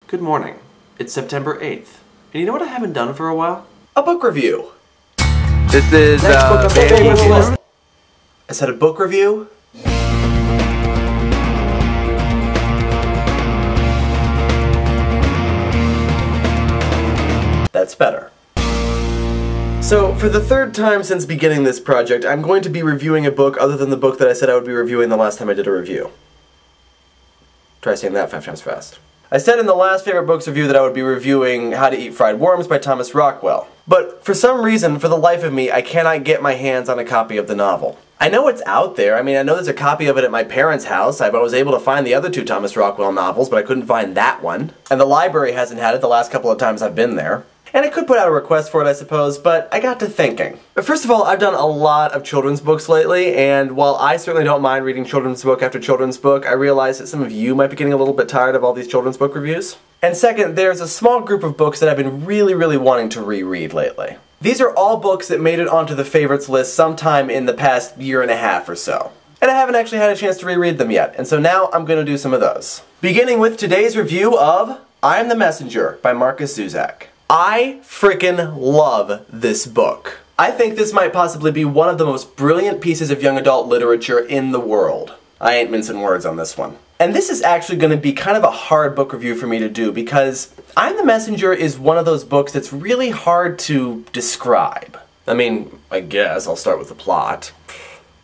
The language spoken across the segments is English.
Good morning. It's September 8th. And you know what I haven't done for a while? A book review. This is Next book on the Bermudez. list. I said a book review. That's better. So, for the third time since beginning this project, I'm going to be reviewing a book other than the book that I said I would be reviewing the last time I did a review. Try saying that 5 times fast. I said in the last favorite books review that I would be reviewing How to Eat Fried Worms by Thomas Rockwell. But for some reason, for the life of me, I cannot get my hands on a copy of the novel. I know it's out there. I mean, I know there's a copy of it at my parents' house. I was able to find the other 2 Thomas Rockwell novels, but I couldn't find that one. And the library hasn't had it the last couple of times I've been there. And I could put out a request for it, I suppose, but I got to thinking. First of all, I've done a lot of children's books lately, and while I certainly don't mind reading children's book after children's book, I realize that some of you might be getting a little bit tired of all these children's book reviews. And second, there's a small group of books that I've been really wanting to reread lately. These are all books that made it onto the favorites list sometime in the past year and a half or so. And I haven't actually had a chance to reread them yet, and so now I'm going to do some of those. Beginning with today's review of I Am the Messenger by Markus Zusak. I frickin' love this book. I think this might possibly be one of the most brilliant pieces of young adult literature in the world. I ain't mincing words on this one. And this is actually going to be kind of a hard book review for me to do because I'm the Messenger is one of those books that's really hard to describe. I mean, I guess I'll start with the plot.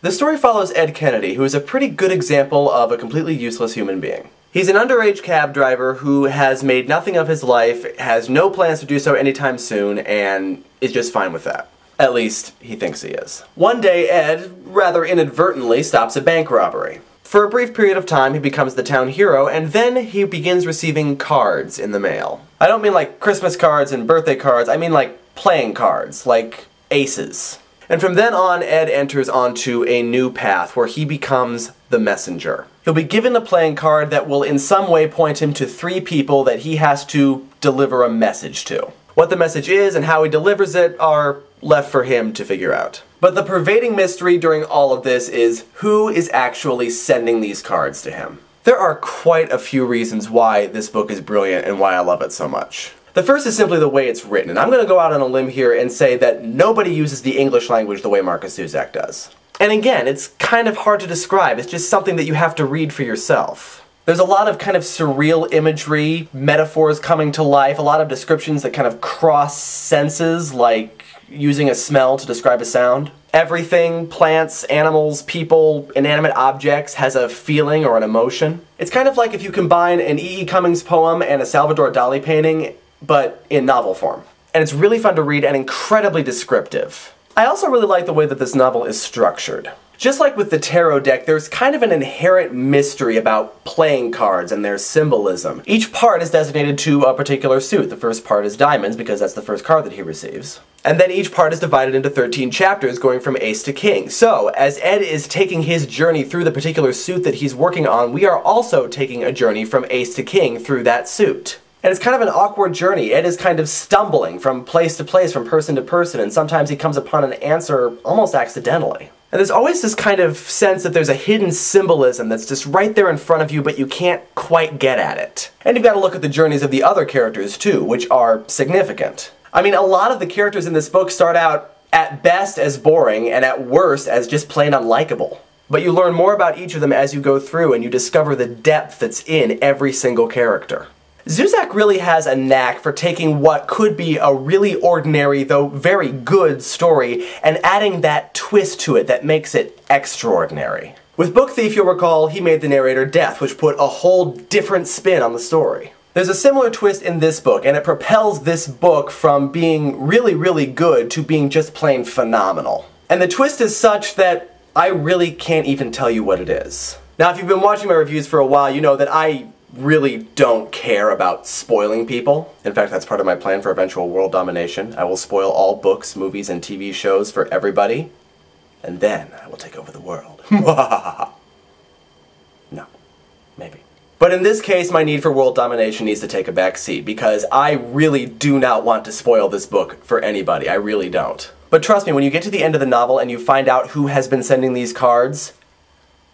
The story follows Ed Kennedy, who is a pretty good example of a completely useless human being. He's an underage cab driver who has made nothing of his life, has no plans to do so anytime soon, and is just fine with that. At least, he thinks he is. One day, Ed, rather inadvertently, stops a bank robbery. For a brief period of time, he becomes the town hero, and then he begins receiving cards in the mail. I don't mean like Christmas cards and birthday cards, I mean like playing cards, like aces. And from then on, Ed enters onto a new path where he becomes the messenger. He'll be given a playing card that will in some way point him to 3 people that he has to deliver a message to. What the message is and how he delivers it are left for him to figure out. But the pervading mystery during all of this is who is actually sending these cards to him. There are quite a few reasons why this book is brilliant and why I love it so much. The first is simply the way it's written, and I'm going to go out on a limb here and say that nobody uses the English language the way Markus Zusak does. And again, it's kind of hard to describe, it's just something that you have to read for yourself. There's a lot of kind of surreal imagery, metaphors coming to life, a lot of descriptions that kind of cross senses, like using a smell to describe a sound. Everything, plants, animals, people, inanimate objects, has a feeling or an emotion. It's kind of like if you combine an E.E. Cummings poem and a Salvador Dali painting, but in novel form. And it's really fun to read and incredibly descriptive. I also really like the way that this novel is structured. Just like with the tarot deck, there's kind of an inherent mystery about playing cards and their symbolism. Each part is designated to a particular suit. The first part is diamonds, because that's the first card that he receives. And then each part is divided into 13 chapters, going from ace to king. So, as Ed is taking his journey through the particular suit that he's working on, we are also taking a journey from ace to king through that suit. And it's kind of an awkward journey. Ed is kind of stumbling from place to place, from person to person, and sometimes he comes upon an answer almost accidentally. And there's always this kind of sense that there's a hidden symbolism that's just right there in front of you, but you can't quite get at it. And you've got to look at the journeys of the other characters too, which are significant. I mean, a lot of the characters in this book start out at best as boring, and at worst as just plain unlikable. But you learn more about each of them as you go through, and you discover the depth that's in every single character. Zusak really has a knack for taking what could be a really ordinary, though very good story, and adding that twist to it that makes it extraordinary. With Book Thief, you'll recall, he made the narrator deaf, which put a whole different spin on the story. There's a similar twist in this book, and it propels this book from being really good to being just plain phenomenal. And the twist is such that I really can't even tell you what it is. Now, if you've been watching my reviews for a while, you know that I really don't care about spoiling people. In fact, that's part of my plan for eventual world domination. I will spoil all books, movies, and TV shows for everybody, and then I will take over the world. No, maybe. But in this case, my need for world domination needs to take a back seat, because I really do not want to spoil this book for anybody. I really don't. But trust me, when you get to the end of the novel and you find out who has been sending these cards,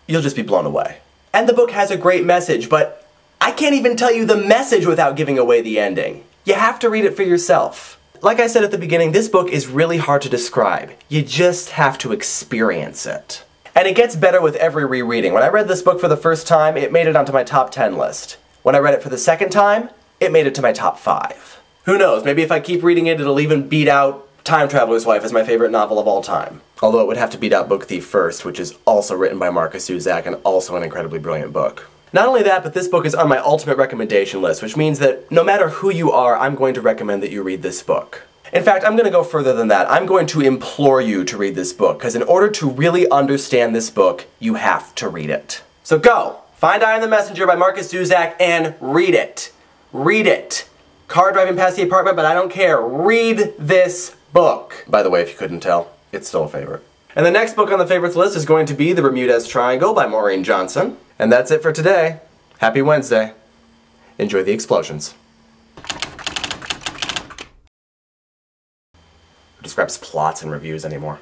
you'll just be blown away. And the book has a great message, but I can't even tell you the message without giving away the ending. You have to read it for yourself. Like I said at the beginning, this book is really hard to describe. You just have to experience it. And it gets better with every rereading. When I read this book for the first time, it made it onto my top 10 list. When I read it for the second time, it made it to my top 5. Who knows, maybe if I keep reading it, it'll even beat out Time Traveler's Wife as my favorite novel of all time. Although it would have to beat out Book Thief first, which is also written by Markus Zusak and also an incredibly brilliant book. Not only that, but this book is on my ultimate recommendation list, which means that no matter who you are, I'm going to recommend that you read this book. In fact, I'm going to go further than that. I'm going to implore you to read this book, because in order to really understand this book, you have to read it. So go! Find I Am the Messenger by Markus Zusak and read it. Read it. Car driving past the apartment, but I don't care. Read this book. By the way, if you couldn't tell, it's still a favorite. And the next book on the favorites list is going to be The Bermudez Triangle by Maureen Johnson. And that's it for today. Happy Wednesday. Enjoy the explosions. Who describes plots and reviews anymore?